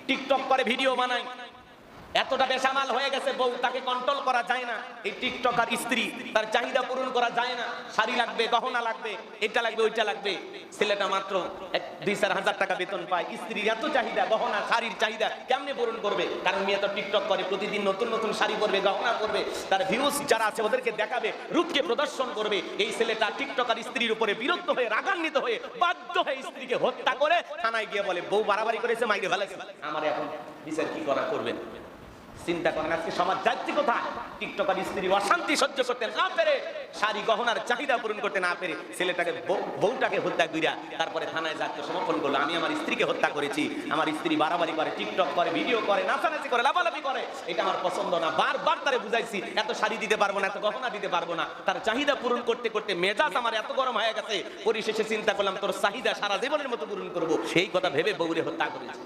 TikTok করে video বানায়, এতটা বেসামাল হয়ে গেছে বউ, তাকে কন্ট্রোল করা যায় না। এই টিকটকার স্ত্রী, তার চাহিদা পূরণ করা যায় না। শাড়ি লাগবে, গহনা লাগবে, এটা লাগবে, ওইটা লাগবে। ছেলেটা মাত্র 2-4 হাজার টাকা বেতন পায়, স্ত্রীর এত চাহিদা, গহনা শাড়ির চাহিদা কেমনে পূরণ করবে? কারণ মেয়ে তো টিকটক করে, প্রতিদিন নতুন নতুন শাড়ি পরবে, গহনা করবে, তার ভিউজ যারা আছে ওদেরকে দেখাবে, রূপকে প্রদর্শন করবে। এই ছেলেটা টিকটকার স্ত্রীর উপরে বিরক্ত হয়ে, রাগান্বিত হয়ে, বাধ্য হয়ে স্ত্রীকে হত্যা করে থানায় গিয়ে বলে বউ বাড়াবাড়ি করেছে, মাইরে ফেলেছে, আমার এখন বিচার কি করা করবেন? চিন্তা করেন আজকে সমাজ যাচ্ছে কোথায়? টিকটকার স্ত্রী অশান্তি সহ্য করতে না পেরে, শাড়ি গহনার চাহিদা পূরণ করতে না পেরে ছেলেটাকে, বউটাকে হত্যা কইরা তারপরে থানায় যাচ্ছে সমর্পণ করলো, আমি আমার স্ত্রীকে হত্যা করেছি, আমার স্ত্রী বাড়াবাড়ি করে, টিকটক করে, ভিডিও করে, নাচানাচি করে, লাফালাফি করে, এটা আমার পছন্দ না। বারবার তারে বুঝাইছি এত শাড়ি দিতে পারবো না, এত গহনা দিতে পারবো না। তার চাহিদা পূরণ করতে করতে মেজাজ আমার এত গরম হয়ে গেছে, পরিশেষে চিন্তা করলাম তোর চাহিদা সারা জীবনের মতো পূরণ করবো, সেই কথা ভেবে বউরে হত্যা করেছি।